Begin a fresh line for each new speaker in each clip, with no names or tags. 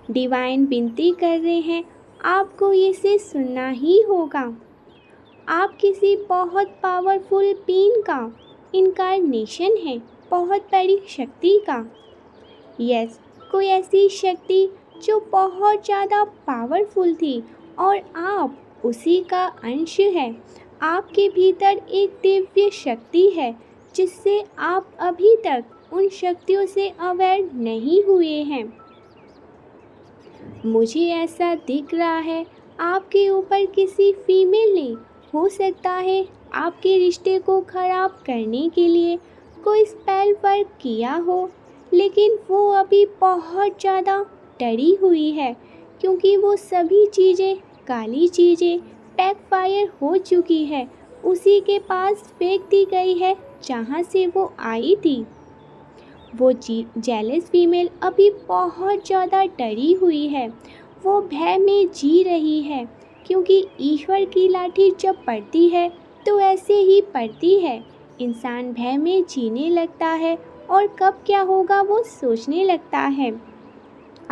Divine विनती कर रहे हैं, आपको इसे सुनना ही होगा। आप किसी बहुत पावरफुल बीइंग का इनकारनेशन है, बहुत बड़ी शक्ति का। यस, कोई ऐसी शक्ति जो बहुत ज़्यादा पावरफुल थी और आप उसी का अंश है। आपके भीतर एक दिव्य शक्ति है जिससे आप अभी तक उन शक्तियों से अवेयर नहीं हुए हैं। मुझे ऐसा दिख रहा है आपके ऊपर किसी फीमेल ने, हो सकता है आपके रिश्ते को ख़राब करने के लिए कोई स्पेल वर्क किया हो, लेकिन वो अभी बहुत ज़्यादा डरी हुई है क्योंकि वो सभी चीज़ें, काली चीज़ें बैकफायर हो चुकी है, उसी के पास फेंक दी गई है जहाँ से वो आई थी। वो जेलस फीमेल अभी बहुत ज़्यादा डरी हुई है, वो भय में जी रही है क्योंकि ईश्वर की लाठी जब पड़ती है तो ऐसे ही पड़ती है। इंसान भय में जीने लगता है और कब क्या होगा वो सोचने लगता है।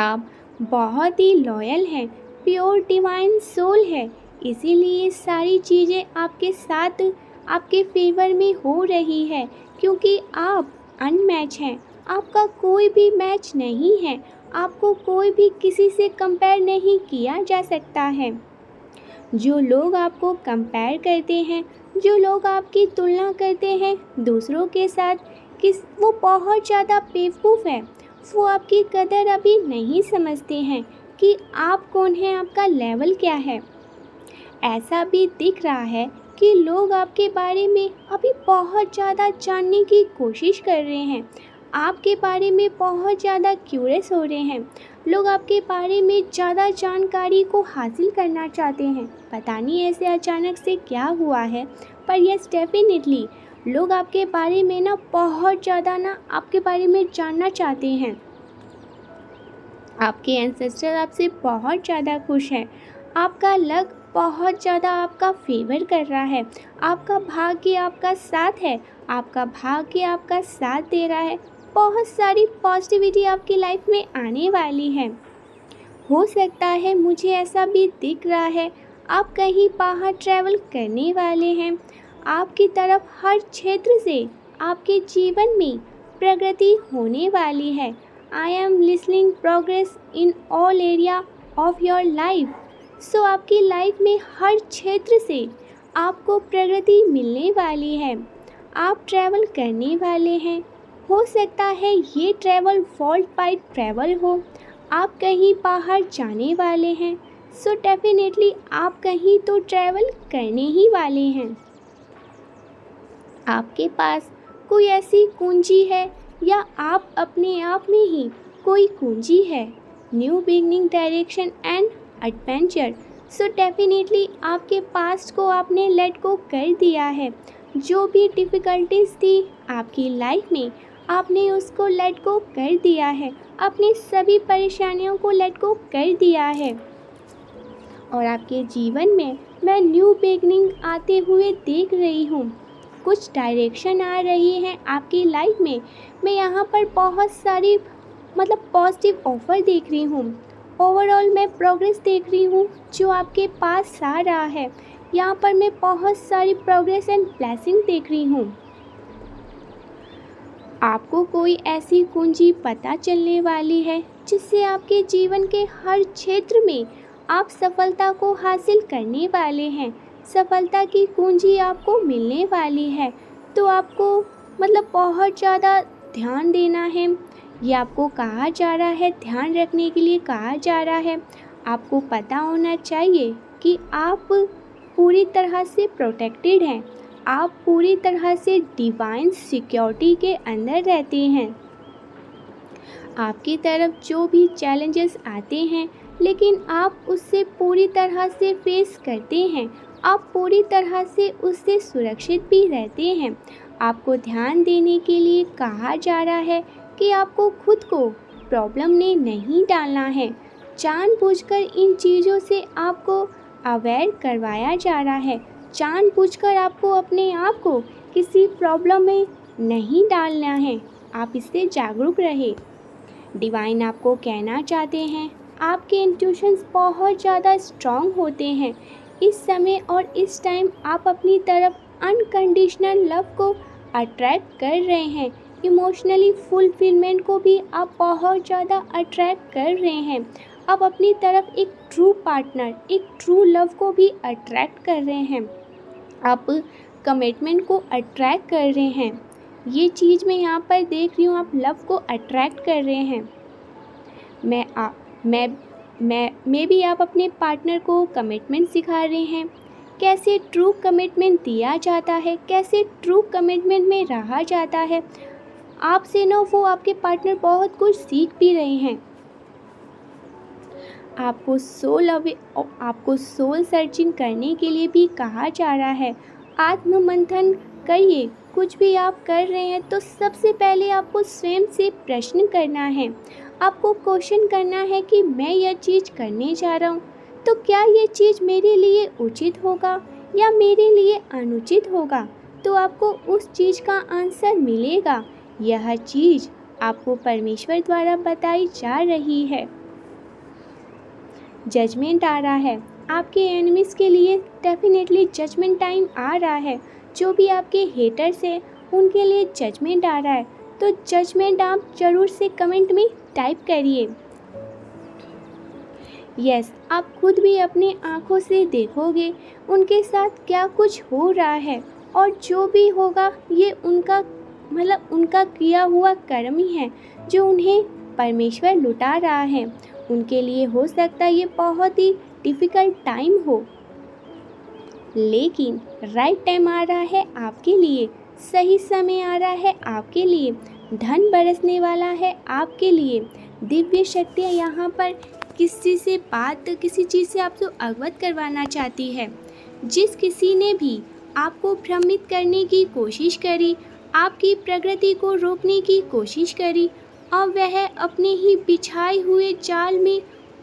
आप बहुत ही लॉयल हैं, प्योर डिवाइन सोल है, इसीलिए सारी चीज़ें आपके साथ आपके फेवर में हो रही है क्योंकि आप अनमैच हैं। आपका कोई भी मैच नहीं है, आपको कोई भी किसी से कंपेयर नहीं किया जा सकता है। जो लोग आपको कंपेयर करते हैं, जो लोग आपकी तुलना करते हैं दूसरों के साथ, वो बहुत ज़्यादा बेवकूफ़ है। वो आपकी कदर अभी नहीं समझते हैं कि आप कौन हैं, आपका लेवल क्या है। ऐसा भी दिख रहा है कि लोग आपके बारे में अभी बहुत ज़्यादा जानने की कोशिश कर रहे हैं, आपके बारे में बहुत ज़्यादा क्यूरियस हो रहे हैं। लोग आपके बारे में ज़्यादा जानकारी को हासिल करना चाहते हैं। पता नहीं ऐसे अचानक से क्या हुआ है, पर यस डेफिनेटली लोग आपके बारे में बहुत ज़्यादा आपके बारे में जानना चाहते हैं। आपके एंसेस्टर आपसे बहुत ज़्यादा खुश हैं। आपका लक बहुत ज़्यादा आपका फेवर कर रहा है, आपका भाग्य आपका साथ है, आपका भाग्य आपका साथ दे रहा है। बहुत सारी पॉजिटिविटी आपकी लाइफ में आने वाली है। हो सकता है मुझे ऐसा भी दिख रहा है आप कहीं बाहर ट्रैवल करने वाले हैं। आपकी तरफ हर क्षेत्र से आपके जीवन में प्रगति होने वाली है। I am listening progress in all area of your life. So आपकी लाइफ में हर क्षेत्र से आपको प्रगति मिलने वाली है। आप ट्रैवल करने वाले हैं। हो सकता है ये ट्रैवल वर्ल्ड वाइड ट्रैवल हो। आप कहीं बाहर जाने वाले हैं, सो डेफिनेटली आप कहीं तो ट्रैवल करने ही वाले हैं। आपके पास कोई ऐसी कुंजी है या आप अपने आप में ही कोई कुंजी है, new beginning, direction and adventure. So definitely आपके पास्ट को आपने लेट गो कर दिया है। जो भी डिफ़िकल्टीज़ थी आपकी लाइफ में, आपने उसको लेट गो कर दिया है, अपनी सभी परेशानियों को लेट गो कर दिया है। और आपके जीवन में मैं न्यू बिगनिंग आते हुए देख रही हूँ। कुछ डायरेक्शन आ रही हैं आपकी लाइफ में। मैं यहाँ पर बहुत सारी पॉजिटिव ऑफ़र देख रही हूँ। ओवरऑल मैं प्रोग्रेस देख रही हूँ जो आपके पास आ रहा है। यहाँ पर मैं बहुत सारी प्रोग्रेस एंड ब्लेसिंग देख रही हूँ। आपको कोई ऐसी कुंजी पता चलने वाली है जिससे आपके जीवन के हर क्षेत्र में आप सफलता को हासिल करने वाले हैं। सफलता की कुंजी आपको मिलने वाली है। तो आपको बहुत ज़्यादा ध्यान देना है। ये आपको कहा जा रहा है, ध्यान रखने के लिए कहा जा रहा है। आपको पता होना चाहिए कि आप पूरी तरह से प्रोटेक्टेड हैं। आप पूरी तरह से डिवाइन सिक्योरिटी के अंदर रहते हैं। आपकी तरफ जो भी चैलेंजेस आते हैं, लेकिन आप उससे पूरी तरह से फेस करते हैं। आप पूरी तरह से उससे सुरक्षित भी रहते हैं। आपको ध्यान देने के लिए कहा जा रहा है कि आपको खुद को प्रॉब्लम में नहीं डालना है। जानबूझकर इन चीज़ों से आपको अवेयर करवाया जा रहा है। जानबूझकर आपको अपने आप को किसी प्रॉब्लम में नहीं डालना है। आप इससे जागरूक रहे। डिवाइन आपको कहना चाहते हैं, आपके इंट्यूशंस बहुत ज़्यादा स्ट्रॉन्ग होते हैं। इस समय और इस टाइम आप अपनी तरफ अनकंडीशनल लव को अट्रैक्ट कर रहे हैं। इमोशनली फुलफिलमेंट को भी आप बहुत ज़्यादा अट्रैक्ट कर रहे हैं। आप अपनी तरफ एक ट्रू पार्टनर, एक ट्रू लव को भी अट्रैक्ट कर रहे हैं। आप कमिटमेंट को अट्रैक्ट कर रहे हैं। ये चीज़ मैं यहाँ पर देख रही हूँ, आप लव को अट्रैक्ट कर रहे हैं। मैं भी आप अपने पार्टनर को कमिटमेंट सिखा रहे हैं, कैसे ट्रू कमिटमेंट दिया जाता है, कैसे ट्रू कमिटमेंट में रहा जाता है। आपसे ना वो आपके पार्टनर बहुत कुछ सीख भी रहे हैं। आपको सोल सर्चिंग करने के लिए भी कहा जा रहा है। आत्ममंथन करिए। कुछ भी आप कर रहे हैं तो सबसे पहले आपको स्वयं से प्रश्न करना है। आपको क्वेश्चन करना है कि मैं यह चीज़ करने जा रहा हूँ तो क्या ये चीज़ मेरे लिए उचित होगा या मेरे लिए अनुचित होगा। तो आपको उस चीज़ का आंसर मिलेगा। यह चीज़ आपको परमेश्वर द्वारा बताई जा रही है। जजमेंट आ रहा है आपके एनिमीज़ के लिए। डेफिनेटली जजमेंट टाइम आ रहा है। जो भी आपके हेटर्स हैं उनके लिए जजमेंट आ रहा है। तो जजमेंट आप ज़रूर से कमेंट में टाइप करिए। यस, आप खुद भी अपने आँखों से देखोगे उनके साथ क्या कुछ हो रहा है, और जो भी होगा ये उनका किया हुआ कर्म ही है जो उन्हें परमेश्वर लुटा रहा है। उनके लिए हो सकता है ये बहुत ही डिफ़िकल्ट टाइम हो, लेकिन राइट टाइम आ रहा है आपके लिए। सही समय आ रहा है आपके लिए। धन बरसने वाला है आपके लिए। दिव्य शक्तियाँ यहाँ पर किसी चीज़ से आपको अवगत करवाना चाहती है। जिस किसी ने भी आपको भ्रमित करने की कोशिश करी, आपकी प्रगति को रोकने की कोशिश करी, अब वह अपने ही बिछाए हुए जाल में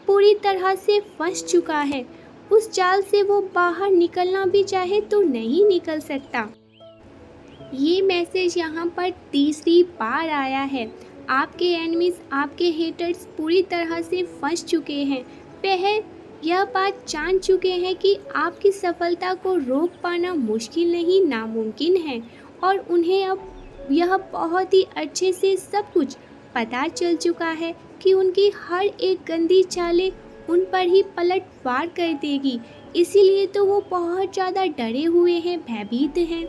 पूरी तरह से फंस चुका है। उस जाल से वो बाहर निकलना भी चाहे तो नहीं निकल सकता। ये मैसेज यहाँ पर तीसरी बार आया है। आपके एनिमीज़, आपके हेटर्स पूरी तरह से फंस चुके हैं। वह यह बात जान चुके हैं कि आपकी सफलता को रोक पाना मुश्किल नहीं, नामुमकिन है, और उन्हें अब यह बहुत ही अच्छे से सब कुछ पता चल चुका है कि उनकी हर एक गंदी चालें उन पर ही पलटवार कर देगी। इसीलिए तो वो बहुत ज़्यादा डरे हुए हैं, भयभीत हैं,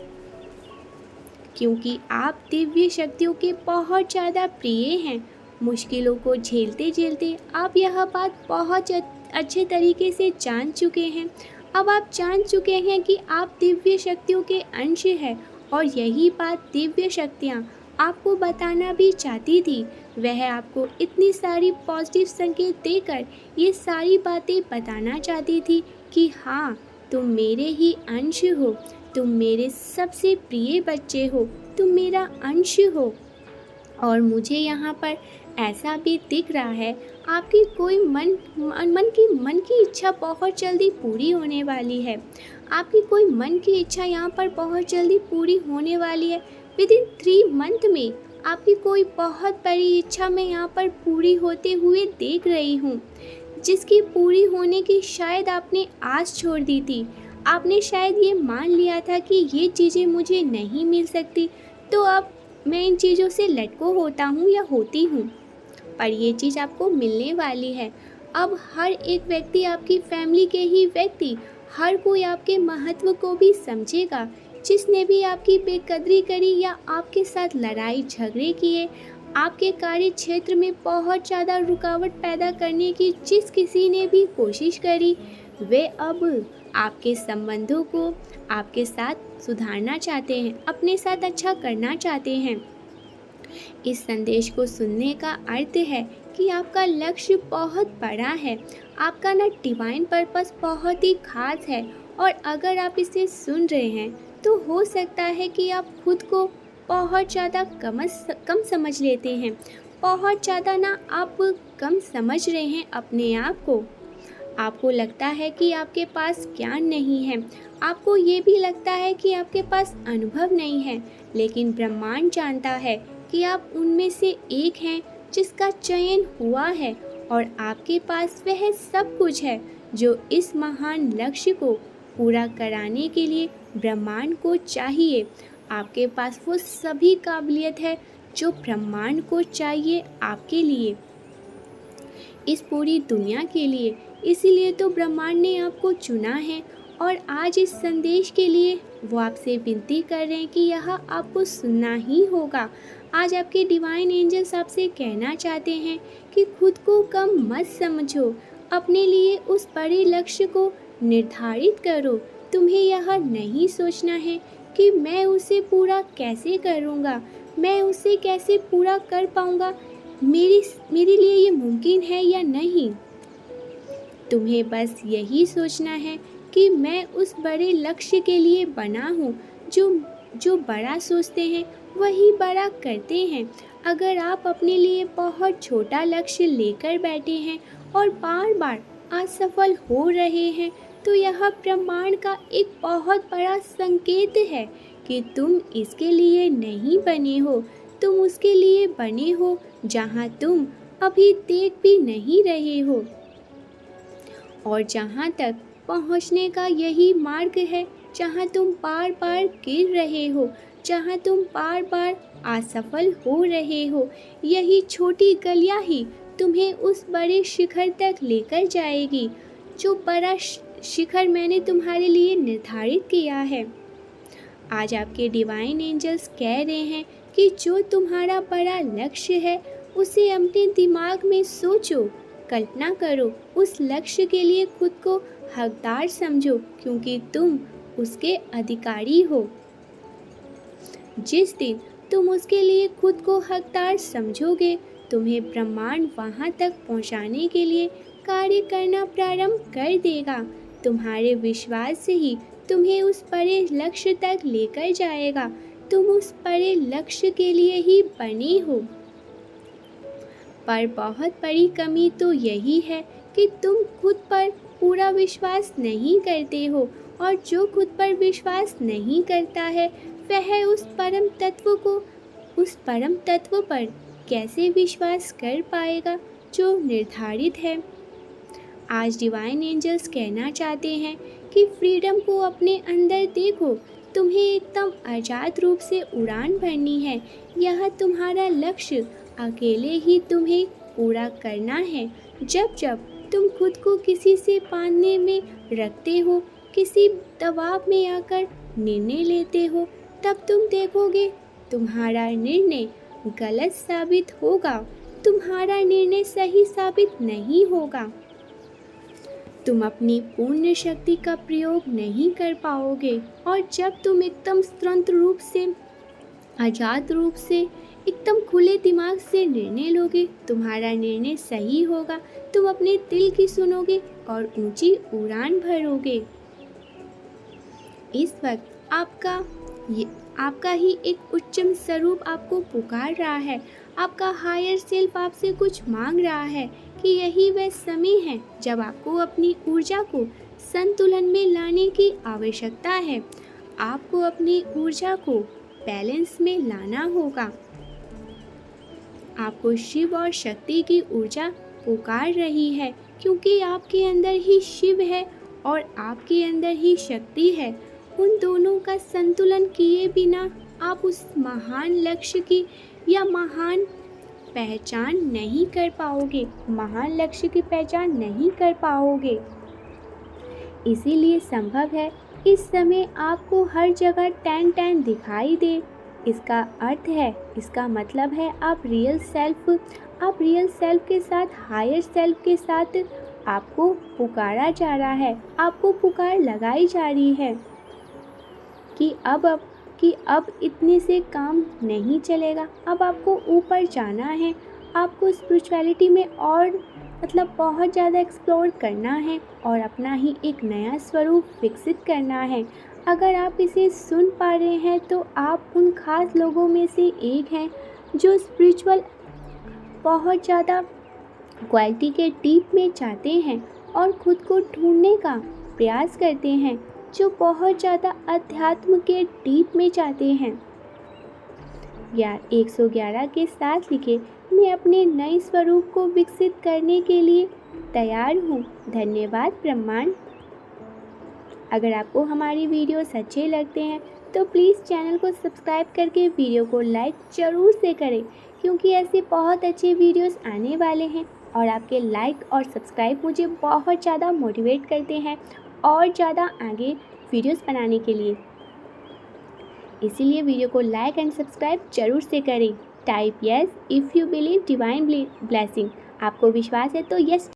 क्योंकि आप दिव्य शक्तियों के बहुत ज़्यादा प्रिय हैं। मुश्किलों को झेलते झेलते आप यह बात बहुत अच्छे तरीके से जान चुके हैं। अब आप जान चुके हैं कि आप दिव्य शक्तियों के अंश हैं, और यही बात दिव्य शक्तियाँ आपको बताना भी चाहती थी। वह आपको इतनी सारी पॉजिटिव संकेत देकर ये सारी बातें बताना चाहती थी कि हाँ, तुम मेरे ही अंश हो, तुम मेरे सबसे प्रिय बच्चे हो, तुम मेरा अंश हो। और मुझे यहाँ पर ऐसा भी दिख रहा है आपकी कोई मन की इच्छा बहुत जल्दी पूरी होने वाली है। आपकी कोई मन की इच्छा यहाँ पर बहुत जल्दी पूरी होने वाली है। विदिन 3 मंथ में आपकी कोई बहुत बड़ी इच्छा मैं यहाँ पर पूरी होते हुए देख रही हूँ, जिसकी पूरी होने की शायद आपने आस छोड़ दी थी। आपने शायद ये मान लिया था कि ये चीज़ें मुझे नहीं मिल सकती, तो अब मैं इन चीज़ों से लेट गो होता हूँ या होती हूँ, पर ये चीज़ आपको मिलने वाली है। अब हर एक व्यक्ति, आपकी फैमिली के ही व्यक्ति, हर कोई आपके महत्व को भी समझेगा। जिसने भी आपकी बेकदरी करी या आपके साथ लड़ाई झगड़े किए, आपके कार्य क्षेत्र में बहुत ज़्यादा रुकावट पैदा करने की जिस किसी ने भी कोशिश करी, वे अब आपके संबंधों को आपके साथ सुधारना चाहते हैं, अपने साथ अच्छा करना चाहते हैं। इस संदेश को सुनने का अर्थ है कि आपका लक्ष्य बहुत बड़ा है, आपका ना डिवाइन पर्पस बहुत ही खास है, और अगर आप इसे सुन रहे हैं तो हो सकता है कि आप खुद को बहुत ज़्यादा कम समझ लेते हैं। बहुत ज़्यादा ना आप कम समझ रहे हैं अपने आप को। आपको लगता है कि आपके पास ज्ञान नहीं है, आपको ये भी लगता है कि आपके पास अनुभव नहीं है, लेकिन ब्रह्मांड जानता है कि आप उनमें से एक हैं जिसका चयन हुआ है, और आपके पास वह सब कुछ है जो इस महान लक्ष्य को पूरा कराने के लिए ब्रह्मांड को चाहिए। आपके पास वो सभी काबिलियत है जो ब्रह्मांड को चाहिए आपके लिए, इस पूरी दुनिया के लिए। इसीलिए तो ब्रह्मांड ने आपको चुना है और आज इस संदेश के लिए वो आपसे विनती कर रहे हैं कि यह आपको सुनना ही होगा। आज आपके डिवाइन एंजल्स आपसे कहना चाहते हैं कि खुद को कम मत समझो, अपने लिए उस बड़े लक्ष्य को निर्धारित करो। तुम्हें यह नहीं सोचना है कि मैं उसे पूरा कैसे करूँगा, मैं उसे कैसे पूरा कर पाऊँगा, मेरे लिए ये मुमकिन है या नहीं। तुम्हें बस यही सोचना है कि मैं उस बड़े लक्ष्य के लिए बना हूँ। जो बड़ा सोचते हैं वही बड़ा करते हैं। अगर आप अपने लिए बहुत छोटा लक्ष्य लेकर बैठे हैं और बार बार असफल हो रहे हैं, तो यह ब्रह्मांड का एक बहुत बड़ा संकेत है कि तुम इसके लिए नहीं बने हो। तुम उसके लिए बने हो जहाँ तुम अभी देख भी नहीं रहे हो, और जहाँ तक पहुँचने का यही मार्ग है जहाँ तुम बार बार गिर रहे हो, जहाँ तुम बार बार असफल हो रहे हो। यही छोटी गलियाँ ही तुम्हें उस बड़े शिखर तक लेकर जाएगी, जो बड़ा शिखर मैंने तुम्हारे लिए निर्धारित किया है। आज आपके डिवाइन एंजल्स कह रहे हैं कि जो तुम्हारा बड़ा लक्ष्य है उसे अपने दिमाग में सोचो, कल्पना करो, उस लक्ष्य के लिए खुद को हकदार समझो, क्योंकि तुम उसके अधिकारी हो। जिस दिन तुम उसके लिए खुद को हकदार समझोगे, तुम्हें ब्रह्मांड वहाँ तक पहुँचाने के लिए कार्य करना प्रारंभ कर देगा। तुम्हारे विश्वास से ही तुम्हें उस बड़े लक्ष्य तक लेकर जाएगा। तुम उस बड़े लक्ष्य के लिए ही बने हो। पर बहुत बड़ी कमी तो यही है कि तुम खुद पर पूरा विश्वास नहीं करते हो, और जो खुद पर विश्वास नहीं करता है वह उस परम तत्व पर कैसे विश्वास कर पाएगा जो निर्धारित है। आज डिवाइन एंजल्स कहना चाहते हैं कि फ्रीडम को अपने अंदर देखो। तुम्हें एकदम आज़ाद रूप से उड़ान भरनी है। यह तुम्हारा लक्ष्य अकेले ही तुम्हें पूरा करना है। जब जब तुम खुद को किसी से बांधने में रखते हो, किसी दबाव में आकर निर्णय लेते हो, तब तुम देखोगे तुम्हारा निर्णय गलत साबित होगा, तुम्हारा निर्णय सही साबित नहीं होगा। तुम अपनी पूर्ण शक्ति का प्रयोग नहीं कर पाओगे, और जब तुम एकदम स्वतंत्र रूप से, आज़ाद रूप से, एकदम खुले दिमाग से निर्णय लोगे, तुम्हारा निर्णय सही होगा। तुम अपने दिल की सुनोगे और ऊंची उड़ान भरोगे। इस वक्त आपका ही एक उच्चतम स्वरूप आपको पुकार रहा है। आपका हायर सेल्फ आपसे कुछ मांग रहा है कि यही वह समय है जब आपको अपनी ऊर्जा को संतुलन में लाने की आवश्यकता है। आपको अपनी ऊर्जा को बैलेंस में लाना होगा। आपको शिव और शक्ति की ऊर्जा पुकार रही है, क्योंकि आपके अंदर ही शिव है और आपके अंदर ही शक्ति है। उन दोनों का संतुलन किए बिना आप उस महान लक्ष्य की या महान पहचान नहीं कर पाओगे, महान लक्ष्य की पहचान नहीं कर पाओगे। इसीलिए संभव है इस समय आपको हर जगह टैन टैन दिखाई दे। इसका अर्थ है, इसका मतलब है आप रियल सेल्फ के साथ, हायर सेल्फ के साथ आपको पुकारा जा रहा है, आपको पुकार लगाई जा रही है कि अब इतने से काम नहीं चलेगा, अब आपको ऊपर जाना है, आपको स्पिरिचुअलिटी में और बहुत ज़्यादा एक्सप्लोर करना है और अपना ही एक नया स्वरूप विकसित करना है। अगर आप इसे सुन पा रहे हैं तो आप उन खास लोगों में से एक हैं जो स्पिरिचुअल बहुत ज़्यादा क्वालिटी के डीप में चाहते हैं और खुद को ढूंढने का प्रयास करते हैं, जो बहुत ज़्यादा अध्यात्म के डीप में चाहते हैं। 111 के साथ लिखे मैं अपने नए स्वरूप को विकसित करने के लिए तैयार हूँ। धन्यवाद ब्रह्मांड। अगर आपको हमारी वीडियोस अच्छे लगते हैं तो प्लीज़ चैनल को सब्सक्राइब करके वीडियो को लाइक ज़रूर से करें, क्योंकि ऐसे बहुत अच्छे वीडियोस आने वाले हैं और आपके लाइक और सब्सक्राइब मुझे बहुत ज़्यादा मोटिवेट करते हैं और ज़्यादा आगे वीडियोस बनाने के लिए। इसीलिए वीडियो को लाइक एंड सब्सक्राइब जरूर से करें। Type yes if you believe divine blessing. आपको विश्वास है तो यस